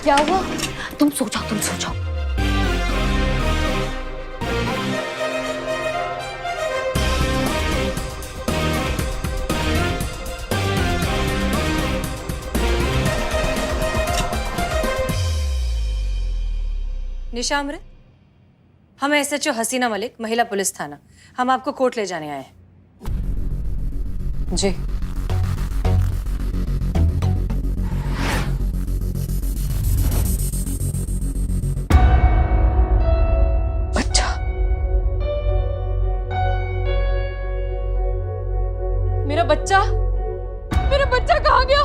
क्या हुआ? तुम सो जाओ, तुम सो जाओ। निशा अमृत, हम एसएचओ हसीना मलिक, महिला पुलिस थाना, हम आपको कोर्ट ले जाने आए हैं। जी। बच्चा, मेरा बच्चा, मेरा बच्चा कहाँ गया?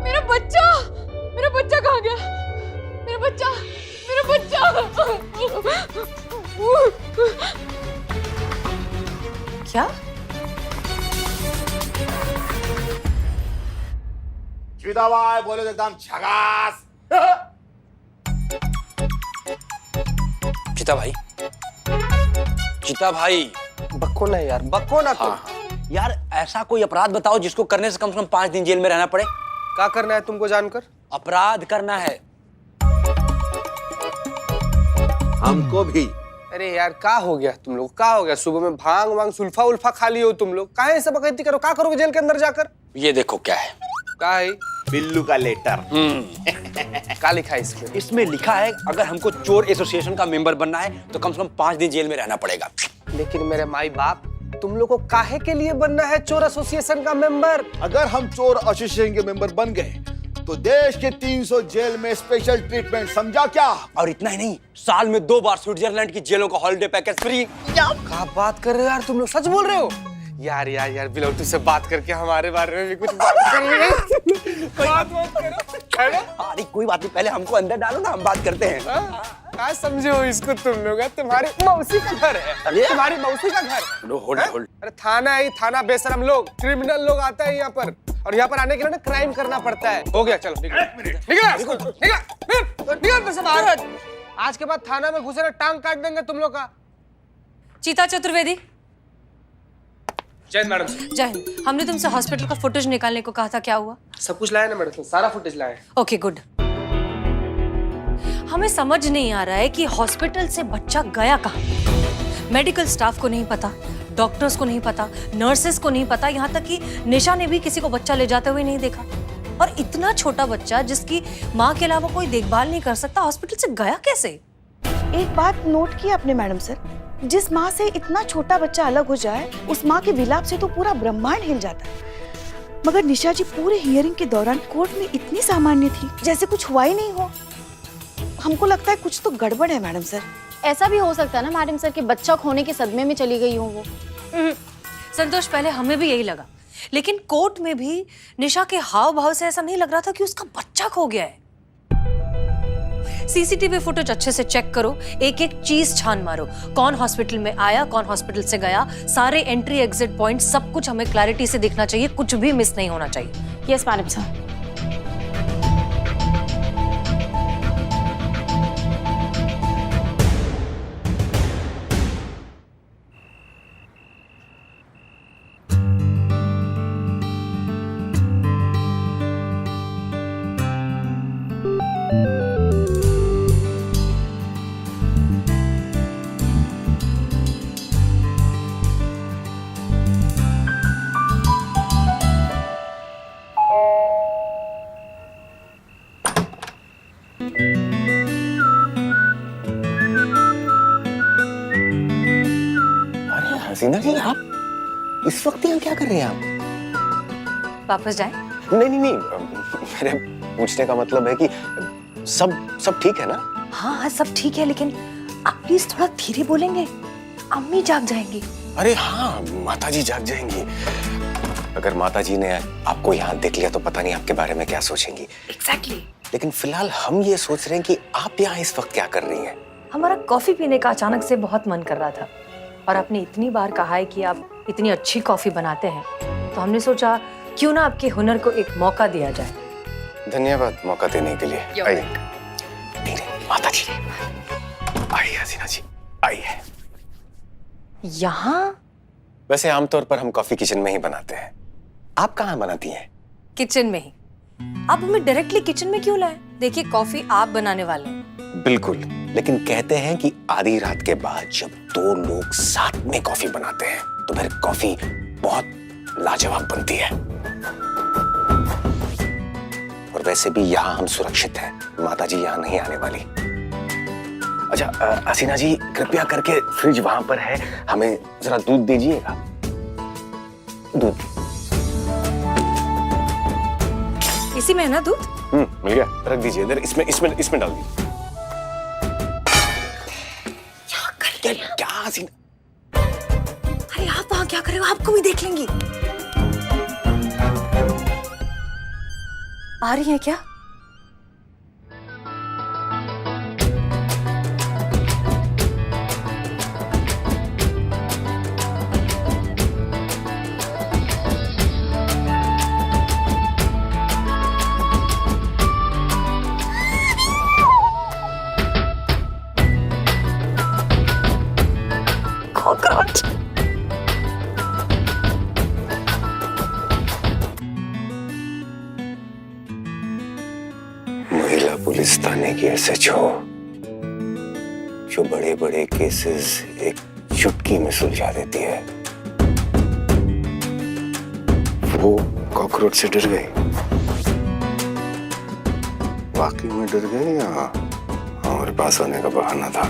मेरा बच्चा, मेरा बच्चा कहाँ गया? मेरा बच्चा, मेरा बच्चा। क्या? चिदाबाई बोले तो एकदम झकास। चिता भाई, चिता भाई, बक्को ना यार, बक्को ना तुम। यार ऐसा कोई अपराध बताओ जिसको करने से कम 5 दिन जेल में रहना पड़े। क्या करना है तुमको जानकर? अपराध करना है हमको भी। अरे यार क्या हो गया तुम लोग? क्या हो गया? सुबह में भांग वांग सुल्फा उल्फा खा लिए हो तुम लोग? काहे सब बकैती करो? क्या करोगे जेल के अंदर जाकर? ये देखो क्या है। क्या है? बिल्लू का लेटर। क्या लिखा है इसमें? इसमें लिखा है अगर हमको चोर एसोसिएशन का मेंबर बनना है तो कम से कम 5 दिन जेल में रहना पड़ेगा। लेकिन मेरे माई बाप, तुम लोग को काहे के लिए बनना है चोर एसोसिएशन का मेंबर? अगर हम चोर एसोसिएशन के मेंबर बन गए तो देश के 300 जेल में स्पेशल ट्रीटमेंट, समझा क्या? और इतना ही नहीं, साल में 2 बार स्विट्जरलैंड की जेलों का हॉलिडे पैकेज फ्री। क्या बात कर रहे हो यार तुम लोग? सच बोल रहे हो? यार यार यार बिलौटू से बात करके हमारे बारे में भी कुछ बात कर रहे हैं। बात करो, है ना? अरे कोई बात नहीं, पहले हमको अंदर डालो ना, हम बात करते हैं। क्या समझे हो इसको तुम लोग? तुम्हारी मौसी का घर है, तुम्हारी मौसी का घर। होल्ड। अरे थाना है, थाना बेशरम लोग, क्रिमिनल लोग आता है यहाँ पर, और यहाँ पर आने के लिए ना क्राइम करना पड़ता है। हो गया, चलो निकल। आज के बाद थाना में घुसे ना टांग काट देंगे तुम लोग का। चीता चतुर्वेदी, जय मैडम। जय हिंद। हमने तुमसे हॉस्पिटल का फुटेज निकालने को कहा था, क्या हुआ? सब कुछ लाया ना मैडम, सारा फुटेज लाया। Okay good. हमें समझ नहीं आ रहा है कि हॉस्पिटल से बच्चा गया कहाँ। मेडिकल स्टाफ को नहीं पता, डॉक्टर्स को नहीं पता, नर्सेस को नहीं पता, यहाँ तक कि निशा ने भी किसी को बच्चा ले जाते हुए नहीं देखा। और इतना छोटा बच्चा जिसकी माँ के अलावा कोई देखभाल नहीं कर सकता, हॉस्पिटल से गया कैसे? एक बात नोट की आपने मैडम सर, जिस माँ से इतना छोटा बच्चा अलग हो जाए, उस माँ के विलाप से तो पूरा ब्रह्मांड हिल जाता है। मगर निशा जी पूरे हियरिंग के दौरान कोर्ट में इतनी सामान्य थी, जैसे कुछ हुआ ही नहीं हो। हमको लगता है कुछ तो गड़बड़ है मैडम सर। ऐसा भी हो सकता है ना मैडम सर कि बच्चा खोने के सदमे में चली गई हो वो। संतोष, पहले हमें भी यही लगा, लेकिन कोर्ट में भी निशा के हाव भाव से ऐसा नहीं लग रहा था कि उसका बच्चा खो गया है। सीसीटीवी फुटेज अच्छे से चेक करो, एक एक चीज छान मारो, कौन हॉस्पिटल में आया, कौन हॉस्पिटल से गया, सारे एंट्री एग्जिट पॉइंट, सब कुछ हमें क्लैरिटी से दिखना चाहिए, कुछ भी मिस नहीं होना चाहिए। Yes madam sir. Hasina ji, आप इस वक्त यहाँ क्या कर रहे हैं आप? वापस जाएं? नहीं, मेरे पूछने का मतलब है कि सब ठीक है ना? हाँ हाँ सब ठीक है, लेकिन आप प्लीज थोड़ा धीरे बोलेंगे, अम्मी जाग जाएंगी। अरे हाँ, माताजी जाग जाएंगी। अगर माताजी ने आपको यहाँ देख लिया तो पता नहीं आपके बारे में क्या सोचेंगी। एग्जैक्टली। लेकिन फिलहाल हम ये सोच रहे हैं कि आप यहाँ इस वक्त क्या कर रही हैं? हमारा कॉफी पीने का अचानक से बहुत मन कर रहा था, और आपने इतनी बार कहा है कि आप इतनी अच्छी कॉफी बनाते हैं, तो हमने सोचा क्यों ना आपके हुनर को एक मौका दिया जाए। धन्यवाद मौका देने के लिए। आइए। धीरे, माताजी। आइए हसीना जी, आइए। यहाँ? वैसे आमतौर पर हम कॉफी किचन में ही बनाते हैं। आप कहाँ बनाती हैं? किचन में ही। आप हमें डायरेक्टली किचन में क्यों लाए? देखिए कॉफी आप बनाने वाले हैं। बिल्कुल, लेकिन कहते हैं कि आधी रात के बाद जब दो लोग साथ में कॉफी बनाते हैं तो फिर कॉफी बहुत लाजवाब बनती है। और वैसे भी यहाँ हम सुरक्षित हैं, माताजी यहाँ नहीं आने वाली। अच्छा हसीना जी, कृपया करके फ्रिज वहां पर है, हमें जरा दूध दीजिएगा। दूध इसी में है ना दूध? मिल गया, रख दीजिए इधर, इसमें डाल दीजिए। क्या हसीना? अरे आप वहां क्या कर रहे हो? आपको भी देख लेंगी। आ रही है क्या? महिला पुलिस थाने की एसएचओ जो बड़े बड़े केसेस एक चुटकी में सुलझा देती है, वो कॉकरोच से डर गई। वाकई में डर गई या हमारे पास आने का बहाना था?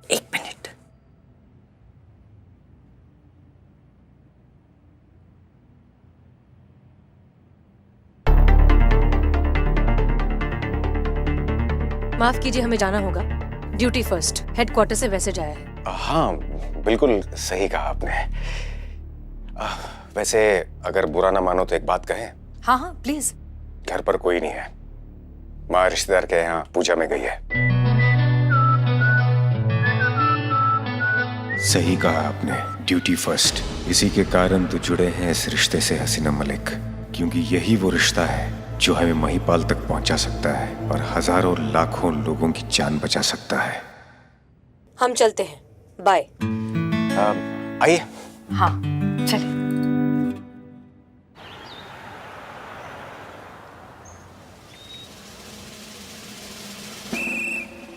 एक मिनट। माफ कीजिए, हमें जाना होगा। ड्यूटी फर्स्ट, हेडक्वार्टर से मैसेज आया है। हाँ बिल्कुल सही कहा आपने। वैसे अगर बुरा ना मानो तो एक बात कहें? हाँ हाँ प्लीज। घर पर कोई नहीं है, माँ रिश्तेदार के यहाँ पूजा में गई है। सही कहा आपने, ड्यूटी फर्स्ट। इसी के कारण तो जुड़े हैं इस रिश्ते से हसीना मलिक, क्योंकि यही वो रिश्ता है जो हमें महिपाल तक पहुंचा सकता है और हजारों लाखों लोगों की जान बचा सकता है। हम चलते हैं, बाय। आइए। हाँ चलिए।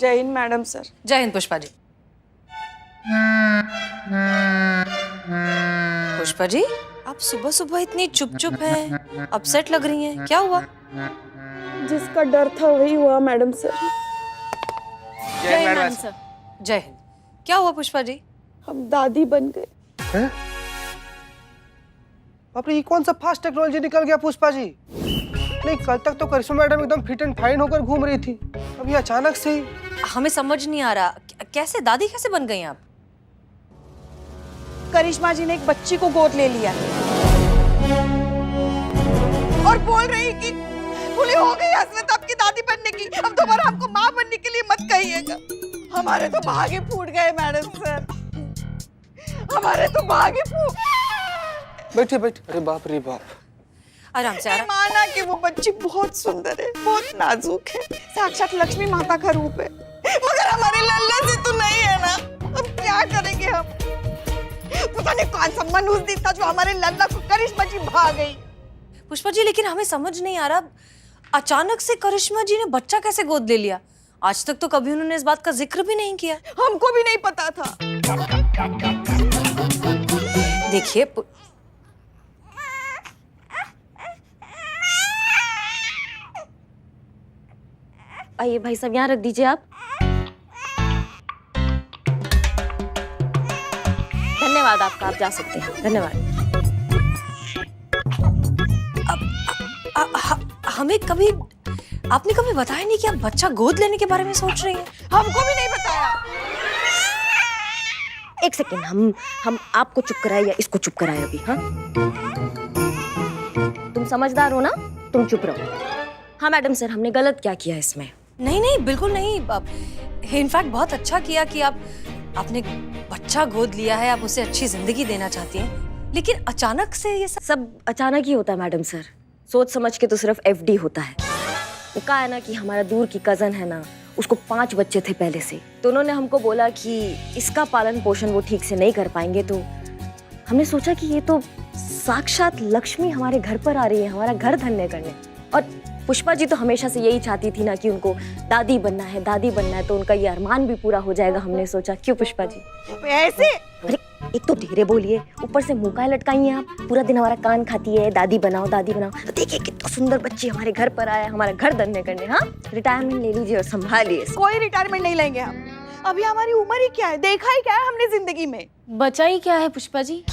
जय हिंद मैडम सर। जय हिंद पुष्पा जी। पुष्पा जी, आप सुबह सुबह इतनी चुप चुप हैं, अपसेट लग रही हैं, क्या हुआ? जिसका डर था वही हुआ मैडम सर। जय हिंद मैडम सर। जय हिंद। क्या हुआ पुष्पा जी? हम दादी बन गए। बाप रे, ये कौन सा फास्ट टेक्नोलॉजी निकल गया पुष्पा जी? नहीं, कल तक तो करिश्मा मैडम एकदम फिट एंड फाइन होकर घूम रही थी, अब ये अचानक से ही। हमें समझ नहीं आ रहा, कैसे दादी कैसे बन गई आप? करिश्मा जी ने एक बच्ची को गोद ले लिया और बोल रही कि भूली हो गई हसरत आपकी दादी बनने की, अब दोबारा हमको माँ बनने के लिए मत कहिएगा। हमारे तो भागे फूट गए मैडम सर, हमारे तो भागे फूट। बैठे बैठे। अरे बाप रे बाप। आराम से आराम। माना कि वो बच्ची बहुत सुंदर है, बहुत नाजुक है, साक्षात लक्ष्मी माता का रूप है, मगर हमारे लल्ला से तो नहीं है ना। अब क्या करेंगे हम? पता नहीं कौन सा मनहूस था जो हमारे लल्ला को करिश्मा जी भाग गई। पुष्पा जी, लेकिन हमें समझ नहीं आ रहा, अचानक से करिश्मा जी ने बच्चा कैसे गोद ले लिया? आज तक तो कभी उन्होंने इस बात का जिक्र भी नहीं किया। हमको भी नहीं पता था। देखिए आइए भाई साहब, यहाँ रख दीजिए आप। धन्यवाद आपका, आप जा सकते हैं। धन्यवाद। हमें कभी आपने कभी बताया नहीं कि आप बच्चा गोद लेने के बारे में सोच रही हैं? हमको भी नहीं बताया। एक सेकेंड, हम आपको चुप कराए या इसको चुप कराए अभी? हाँ, तुम समझदार हो ना, तुम चुप रहो। हाँ मैडम सर, हमने गलत क्या किया इसमें? नहीं नहीं, बिल्कुल नहीं। इनफैक्ट बहुत अच्छा किया कि आपने बच्चा गोद लिया है, आप उसे अच्छी जिंदगी देना चाहती हैं। लेकिन अचानक से ये सब अचानक ही होता है मैडम सर, सोच समझ के तो सिर्फ एफडी होता है। वो कहा है ना कि हमारा दूर की कजन है ना, उसको 5 बच्चे थे पहले से, तो उन्होंने हमको बोला कि इसका पालन पोषण वो ठीक से नहीं कर पाएंगे। तो हमने सोचा कि ये तो साक्षात लक्ष्मी हमारे घर पर आ रही है, हमारा घर धन्य करने। और पुष्पा जी तो हमेशा से यही चाहती थी ना कि उनको दादी बनना है, दादी बनना है, तो उनका ये अरमान भी पूरा हो जाएगा। हमने सोचा, क्यों पुष्पा जी? ऐसे अरे एक तो धीरे बोलिए, ऊपर से मुंह का लटकाई हैं आप, पूरा दिन हमारा कान खाती है, दादी बनाओ दादी बनाओ। तो देखिए कितना सुंदर बच्ची हमारे घर पर आया, हमारा घर धन्य करने। हाँ, रिटायरमेंट ले लीजिए और संभालिए। कोई रिटायरमेंट नहीं लेंगे हम। अभी हमारी उम्र ही क्या है, देखा ही क्या है हमने जिंदगी में। बचा ही क्या है पुष्पा जी?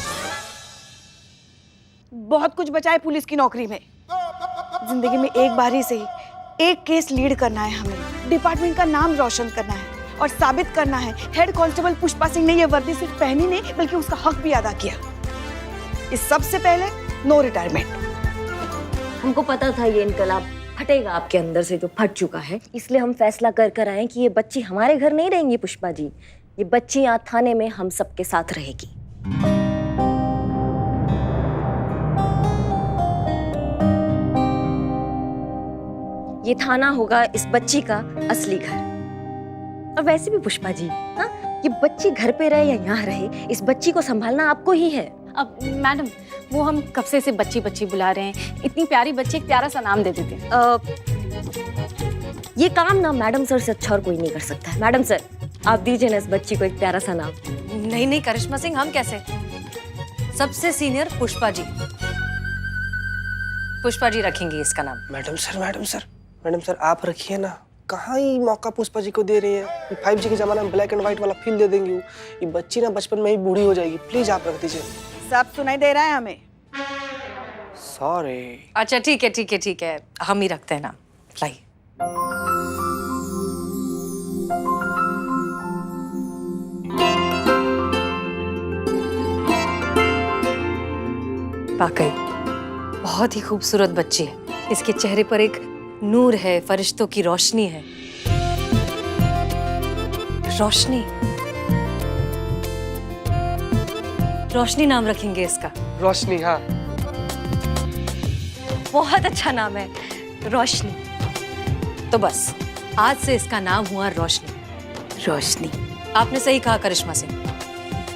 बहुत कुछ बचा है पुलिस की नौकरी में। जिंदगी में एक बारी से ही एक केस लीड करना है हमें, डिपार्टमेंट का नाम रोशन करना है और साबित करना है हेड कांस्टेबल पुष्पा सिंह ने ये वर्दी सिर्फ पहनी नहीं बल्कि उसका हक भी अदा किया। इस सबसे पहले नो रिटायरमेंट। हमको पता था ये इनकलाब फटेगा आपके अंदर से, जो फट चुका है। इसलिए हम फैसला कर आए कि ये बच्ची हमारे घर नहीं रहेंगी पुष्पा जी, ये बच्ची यहाँ थाने में हम सबके साथ रहेगी। ये थाना होगा इस बच्ची का असली घर। और वैसे भी पुष्पा जी, हाँ, ये बच्ची घर पे रहे या यहाँ रहे, इस बच्ची को संभालना आपको ही है। अब मैडम, वो हम कब से इसे बच्ची बच्ची बुला रहे हैं, इतनी प्यारी बच्ची, एक प्यारा सा नाम दे देते हैं। ये काम ना मैडम सर से अच्छा और कोई नहीं कर सकता है। मैडम सर, आप दीजिए ना इस बच्ची को एक प्यारा सा नाम। नहीं नहीं करिश्मा सिंह, हम कैसे? सबसे सीनियर पुष्पा जी, पुष्पा जी रखेंगे इसका नाम। मैडम सर आप रखिए ना। कहाँ ही मौका पुष्पा जी को दे रही है। 5G के जमाने में ब्लैक एंड व्हाइट वाला फील दे देंगी। ये बच्ची ना बचपन में ही बूढ़ी हो जाएगी। प्लीज आप रख दीजिए। सब सुनाई दे रहा है हमें। सॉरी। अच्छा ठीक है, हम ही रखते हैं नाम। लाइए। वाकई बहुत ही खूबसूरत बच्ची है। इसके चेहरे पर एक नूर है, फरिश्तों की रोशनी है। रोशनी नाम रखेंगे इसका। रोशनी, हाँ। बहुत अच्छा नाम है, रोशनी। तो बस आज से इसका नाम हुआ रोशनी। आपने सही कहा करिश्मा सिंह,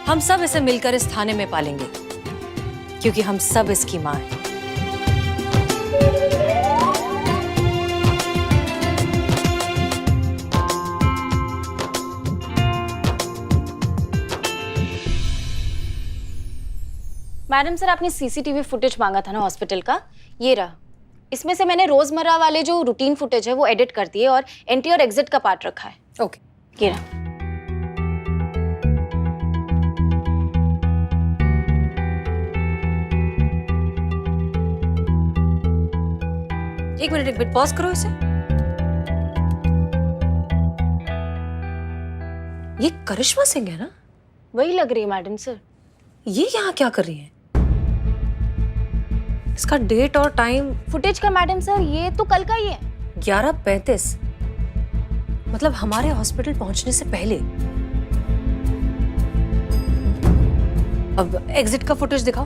हम सब इसे मिलकर इस थाने में पालेंगे, क्योंकि हम सब इसकी माँ हैं। मैडम सर, आपने सीसीटीवी फुटेज मांगा था ना हॉस्पिटल का, ये रहा। इसमें से मैंने रोजमर्रा वाले जो रूटीन फुटेज है वो एडिट कर दिए और एंट्री और एग्जिट का पार्ट रखा है। ओके, ये रहा। एक मिनट पॉज करो इसे। ये करिश्मा सिंह है ना? वही लग रही है मैडम सर। ये यहाँ क्या कर रही है? इसका डेट और टाइम फुटेज का मैडम सर, ये तो कल का ही है। 11:35, मतलब हमारे हॉस्पिटल पहुंचने से पहले। अब एग्जिट का फुटेज दिखाओ।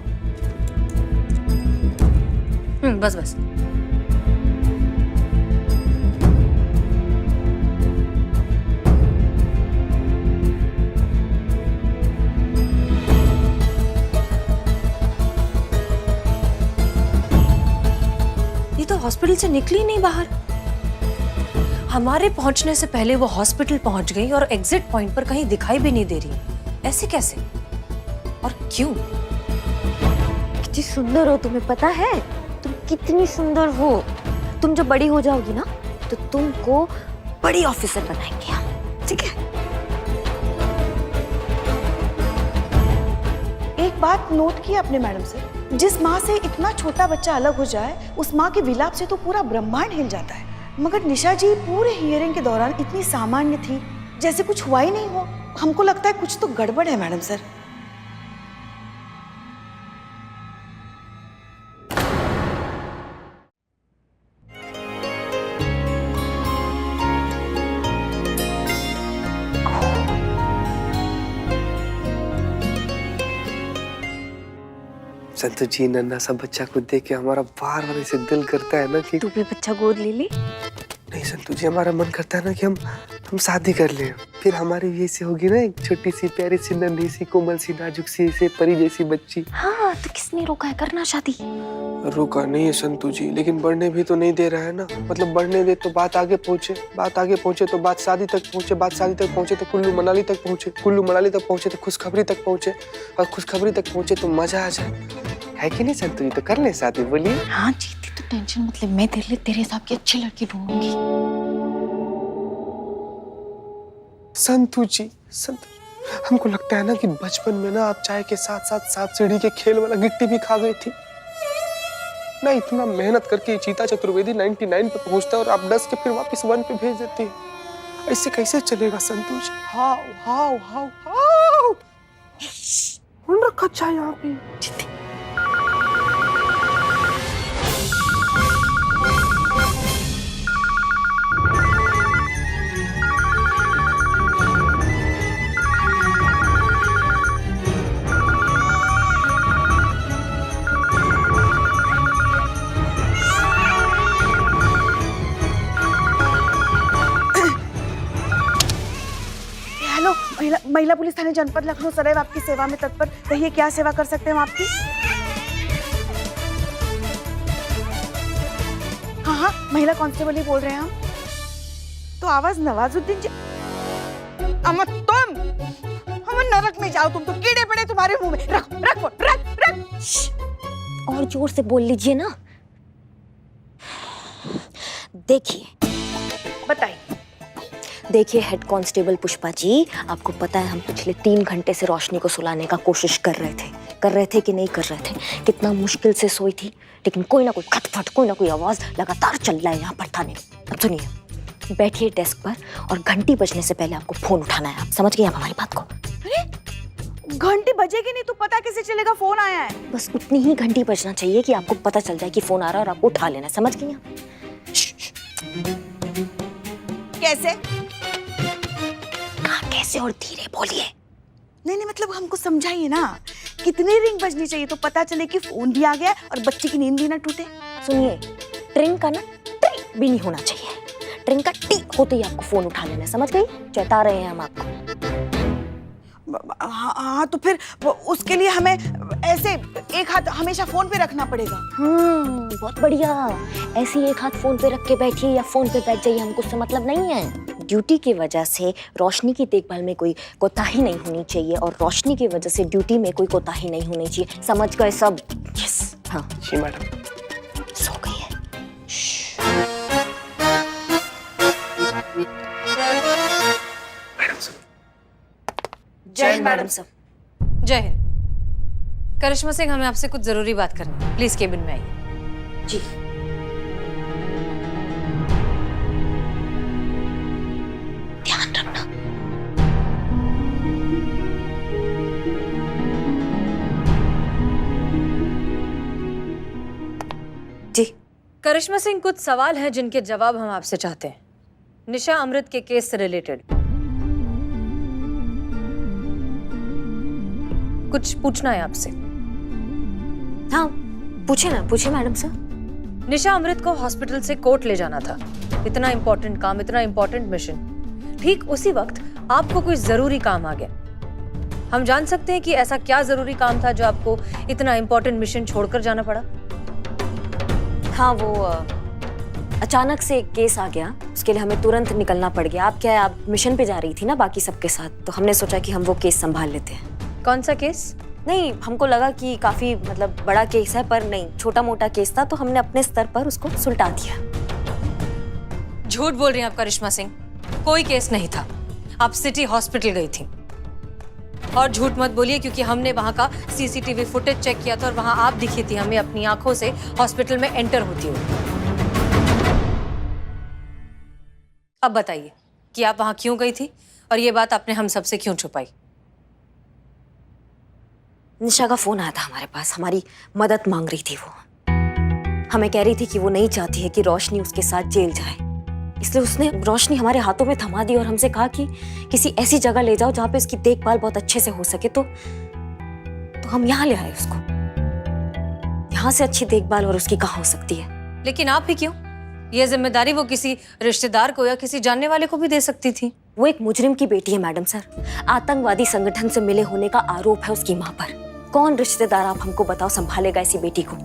बस। हॉस्पिटल से निकली नहीं बाहर। हमारे पहुंचने से पहले वो हॉस्पिटल पहुंच गई और एग्जिट पॉइंट पर कहीं दिखाई भी नहीं दे रही। ऐसे कैसे और क्यों? कितनी सुंदर हो, तुम्हें पता है? तुम कितनी सुंदर हो। तुम जब बड़ी हो जाओगी ना तो तुमको बड़ी ऑफिसर बनाएंगे हम, ठीक है? एक बात नोट की आपने मैडम सर, जिस माँ से इतना छोटा बच्चा अलग हो जाए उस माँ के विलाप से तो पूरा ब्रह्मांड हिल जाता है। मगर निशा जी पूरे हियरिंग के दौरान इतनी सामान्य थी, जैसे कुछ हुआ ही नहीं हो। हमको लगता है कुछ तो गड़बड़ है मैडम सर। संतु जी, नन्हा सा बच्चा को देख के हमारा बार बार ऐसे दिल करता है ना कि तू भी बच्चा गोद ले ली। संतू जी, हमारा मन करता है ना कि हम शादी कर लें। फिर हमारी भी ऐसी होगी ना एक छोटी सी प्यारी सी नन्ही सी कोमल सी नाजुक सी ऐसे परी जैसी बच्ची। हाँ, तो किसने रोका है करना शादी? रोका नहीं है संतू जी, लेकिन बढ़ने भी तो नहीं दे रहा है ना। मतलब बढ़ने दे तो बात आगे पहुंचे, बात आगे पहुंचे तो बात शादी तक पहुंचे, बात शादी तक पहुंचे तो कुल्लू मनाली तक पहुंचे, कुल्लू मनाली तक पहुंचे तो खुशखबरी तक पहुंचे, और खुशखबरी तक पहुंचे तो मजा आ जाए। है कि नहीं संतू जी? तो कर ले शादी, बोलिए। हाँ जीती, तो टेंशन मतलब मैं तेरे लिए तेरे हिसाब की अच्छी लड़की ढूंढूंगी। संतू जी, हमको लगता है ना कि बचपन में ना आप चाय के साथ साथ सांप सीढ़ी के खेल वाला गिट्टी भी खा गई थी ना। इतना मेहनत करके चीता चतुर्वेदी 99 पे पहुंचता है और आप 10 के फिर वापस 1 पे भेज देती है। ऐसे कैसे चलेगा संतू जी? हाउ हाउ हाउ हाउ कौन रखा चाय यहाँ पे? हेलो, महिला पुलिस थाने जनपद लखनऊ सदैव आपकी सेवा में तत्पर। कहिए क्या सेवा कर सकते हैं हम आपकी? हाँ हाँ, महिला कांस्टेबल ही बोल रहे हैं हम। तो आवाज नवाजुद्दीन जी। अम्मा तुम, हम नरक में जाओ, तुम तो कीड़े पड़े तुम्हारे मुंह में। रख रख रख रख। और जोर से बोल लीजिए ना। देखिए बताइए। देखिए हेड कांस्टेबल पुष्पा जी, आपको पता है हम पिछले 3 घंटे से रोशनी को सुलाने का कोशिश कर रहे थे कि नहीं कर रहे थे। कितना मुश्किल से सोई थी, लेकिन कोई ना कोई खटखट, कोई ना कोई आवाज लगातार चल रहा है यहाँ पर थाने में। अब सुनिए, बैठिए डेस्क पर और घंटी बजने से पहले आपको फोन उठाना है। आप समझ गए आप हमारी बात को? अरे घंटी बजेगी नहीं तो पता कैसे चलेगा फोन आया है? बस उतनी ही घंटी बजना चाहिए कि आपको पता चल जाए कि फोन आ रहा है और आपको उठा लेना है। समझ गई आप? कैसे? कहाँ कैसे और धीरे बोलिए। नहीं मतलब हमको समझाइए ना, कितनी रिंग बजनी चाहिए तो पता चले कि फोन भी आ गया और बच्चे की नींद भी ना टूटे। सुनिए, ट्रिंग का ना टी भी नहीं होना चाहिए। ट्रिंग का टी होते ही आपको फोन उठा लेना है। समझ गई? चेता रहे हैं हम आपको। हाँ तो फिर उसके लिए हमें ऐसे एक हाथ हमेशा फोन पे रखना पड़ेगा। बहुत बढ़िया। ऐसे एक हाथ फोन पे रख के बैठिए या फोन पे बैठ जाइए, हमको उससे मतलब नहीं है। ड्यूटी की वजह से रोशनी की देखभाल में कोई कोताही नहीं होनी चाहिए और रोशनी की वजह से ड्यूटी में कोई कोताही नहीं होनी चाहिए। समझ गए सब? यस। हाँ जी मैडम। सो गई है। जय हिंद मैडम सर। जय हिंद। करिश्मा सिंह, हमें आपसे कुछ जरूरी बात करनी है। प्लीज केबिन में आइए। जी। ध्यान रखना। जी। करिश्मा सिंह, कुछ सवाल हैं जिनके जवाब हम आपसे चाहते हैं। निशा अमृत के केस से रिलेटेड कुछ पूछना है आपसे। हाँ पूछे ना, पूछे मैडम सर। निशा अमृत को हॉस्पिटल से कोर्ट ले जाना था। इतना इंपॉर्टेंट काम, इतना इंपॉर्टेंट मिशन। ठीक उसी वक्त आपको कोई जरूरी काम आ गया। हम जान सकते हैं कि ऐसा क्या जरूरी काम था जो आपको इतना इंपॉर्टेंट मिशन छोड़कर जाना पड़ा? हाँ, वो अचानक से एक केस आ गया, उसके लिए हमें तुरंत निकलना पड़ गया। आप क्या है, आप मिशन पे जा रही थी ना बाकी सबके साथ, तो हमने सोचा कि हम वो केस संभाल लेते हैं। कौन सा केस? नहीं, हमको लगा कि काफी मतलब बड़ा केस है, पर नहीं, छोटा मोटा केस था, तो हमने अपने स्तर पर उसको सुलटा दिया। झूठ बोल रही हैं आप करिश्मा सिंह। कोई केस नहीं था। आप सिटी हॉस्पिटल गई थी। और झूठ मत बोलिए, क्योंकि हमने वहां का सीसीटीवी फुटेज चेक किया था और वहां आप दिखी थी हमें अपनी आंखों से हॉस्पिटल में एंटर होती हुई। अब बताइए कि आप वहां क्यों गई थी और ये बात आपने हम सबसे क्यों छुपाई? निशा का फोन आया था हमारे पास, हमारी मदद मांग रही थी वो। हमें कह रही थी कि वो नहीं चाहती है कि रोशनी उसके साथ जेल जाए, इसलिए उसने रोशनी हमारे हाथों में थमा दी और हमसे कहा कि किसी ऐसी जगह ले जाओ जहाँ पे उसकी देखभाल बहुत अच्छे से हो सके। तो हम यहाँ ले आए उसको। यहाँ से अच्छी देखभाल और उसकी कहाँ हो सकती है? लेकिन आप ही क्यों? ये जिम्मेदारी वो किसी रिश्तेदार को या किसी जानने वाले को भी दे सकती थी। वो एक मुजरिम की बेटी है मैडम सर। आतंकवादी संगठन से मिले होने का आरोप है उसकी माँ पर। कौन रिश्तेदार आप हमको बताओ संभालेगा ऐसी बेटी को?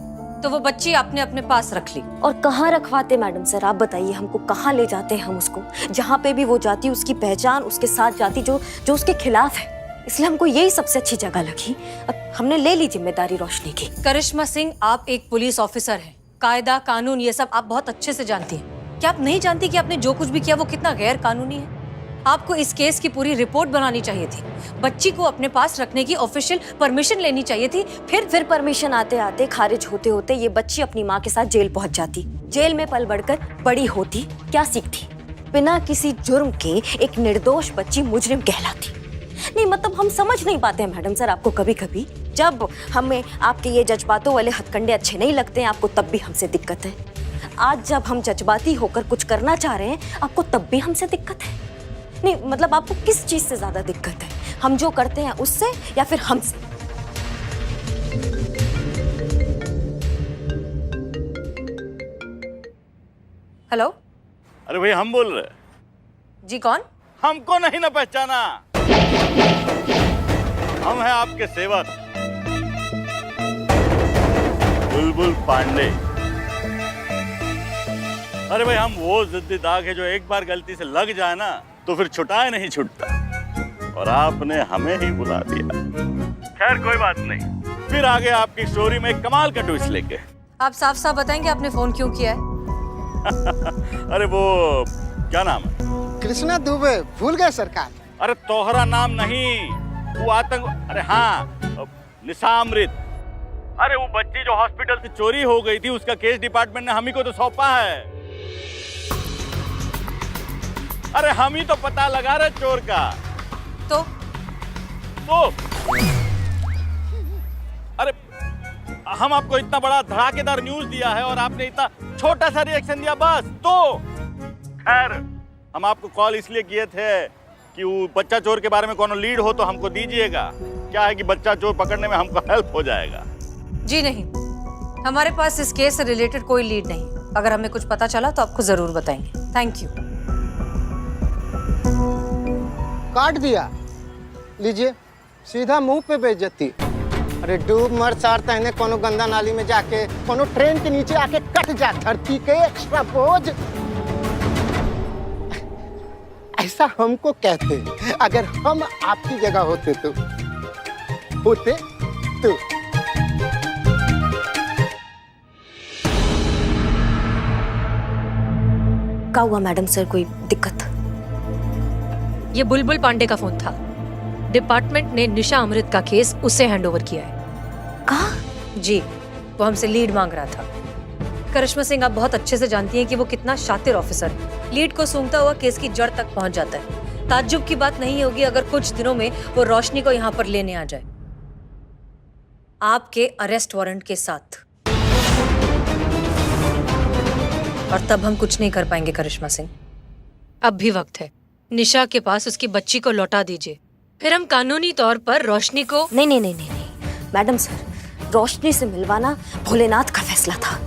तो वो बच्ची आपने अपने पास रख ली। और कहाँ रखवाते मैडम सर, आप बताइए हमको, कहाँ ले जाते हैं हम उसको? जहाँ पे भी वो जाती उसकी पहचान उसके साथ जाती जो उसके खिलाफ है। इसलिए हमको यही सबसे अच्छी जगह लगी। अब हमने ले ली जिम्मेदारी रोशनी की। करिश्मा सिंह, आप एक पुलिस ऑफिसर हैं। कायदा कानून ये सब आप बहुत अच्छे से जानती हैं। क्या आप नहीं जानती कि आपने जो कुछ भी किया वो कितना गैर कानूनी है? आपको इस केस की पूरी रिपोर्ट बनानी चाहिए थी। बच्ची को अपने पास रखने की ऑफिशियल परमिशन लेनी चाहिए थी। फिर परमिशन आते आते खारिज होते होते ये बच्ची अपनी माँ के साथ जेल पहुंच जाती। जेल में पल बढ़कर बड़ी होती, क्या सीखती? बिना किसी जुर्म के एक निर्दोष बच्ची मुजरिम कहलाती। नहीं मतलब हम समझ नहीं पाते हैं मैडम सर आपको। कभी कभी जब हमें आपके ये जज्बातों वाले हथकंडे अच्छे नहीं लगते हैं आपको, तब भी हमसे दिक्कत है। आज जब हम जज्बाती होकर कुछ करना चाह रहे हैं आपको, तब भी हमसे दिक्कत है। नहीं मतलब आपको किस चीज से ज्यादा दिक्कत है? हम जो करते हैं उससे या फिर हमसे? हेलो अरे भाई हम बोल रहे। जी, कौन? हमको नहीं ना पहचाना? हम हैं आपके सेवक बुलबुल पांडे। अरे भाई हम वो जिद्दी दाग है जो एक बार गलती से लग जाए ना तो फिर छुटाए नहीं छूटता, और आपने हमें ही बुला दिया। खैर कोई बात नहीं, फिर आगे आपकी स्टोरी में एक कमाल का ट्विस्ट लेके। आप साफ साफ बताएंगे आपने फोन क्यों किया है? अरे वो क्या नाम है? कृष्णा दुबे। भूल गए सरकार? अरे तोहरा नाम नहीं, वो आतंक। अरे हाँ, निशा अमृत। अरे वो बच्ची जो हॉस्पिटल से चोरी हो गई थी उसका केस डिपार्टमेंट ने हम ही को तो सौंपा है। अरे हम ही तो पता लगा रहे चोर का। तो अरे हम आपको इतना बड़ा धड़ाकेदार न्यूज दिया है और आपने इतना छोटा सा रिएक्शन दिया बस। तो खैर हम आपको कॉल इसलिए किए थे कि वो बच्चा चोर के बारे में कोनो लीड हो तो हमको दीजिएगा। क्या है कि बच्चा चोर पकड़ने में हमको हेल्प हो जाएगा। जी नहीं, हमारे पास इस केस से रिलेटेड कोई लीड नहीं। अगर हमें कुछ पता चला तो आपको जरूर बताएंगे। Thank you. काट दिया, लीजिए, सीधा मुंह पे बेइज्जती। अरे डूब मर सार तहने कोनो गंदा नाली में जाके कोनो ट्रेन के नीचे आके कट जा, धरती के एक्स्ट्रा बोझ। ऐसा हमको कहते अगर हम आपकी जगह होते तो क्या हुआ मैडम सर, कोई दिक्कत? ये बुलबुल पांडे का फोन था। डिपार्टमेंट ने निशा अमृत का केस उसे हैंडओवर किया है। कहा? जी, वो हमसे लीड मांग रहा था। करिश्मा सिंह, आप बहुत अच्छे से जानती हैं कि वो कितना शातिर ऑफिसर है। लीड को सूंघता हुआ केस की जड़ तक पहुंच जाता है। ताज्जुब की बात नहीं होगी अगर कुछ दिनों में वो रोशनी को यहाँ पर लेने आ जाए, आपके अरेस्ट वारंट के साथ। और तब हम कुछ नहीं कर पाएंगे करिश्मा सिंह। अब भी वक्त है, निशा के पास उसकी बच्ची को लौटा दीजिए, फिर हम कानूनी तौर पर रोशनी को। नहीं मैडम सर, रोशनी से मिलवाना भोलेनाथ का फैसला था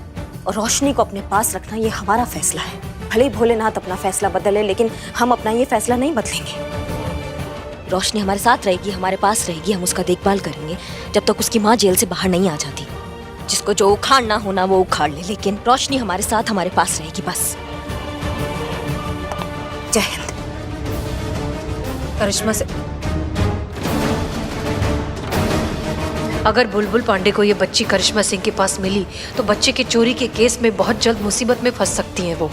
और रोशनी को अपने पास रखना ये हमारा फैसला है। भले ही भोलेनाथ अपना फैसला बदले, लेकिन हम अपना ये फैसला नहीं बदलेंगे। रोशनी हमारे साथ रहेगी, हमारे पास रहेगी, हम उसका देखभाल करेंगे जब तक उसकी माँ जेल से बाहर नहीं आ जाती। जिसको जो उखाड़ना होना वो उखाड़ ले, लेकिन रोशनी हमारे साथ हमारे पास रहेगी बस। जय हिंद। करिश्मा से अगर बुलबुल पांडे को ये बच्ची करिश्मा सिंह के पास मिली तो बच्चे के चोरी के केस में बहुत जल्द मुसीबत में फंस सकती हैं वो।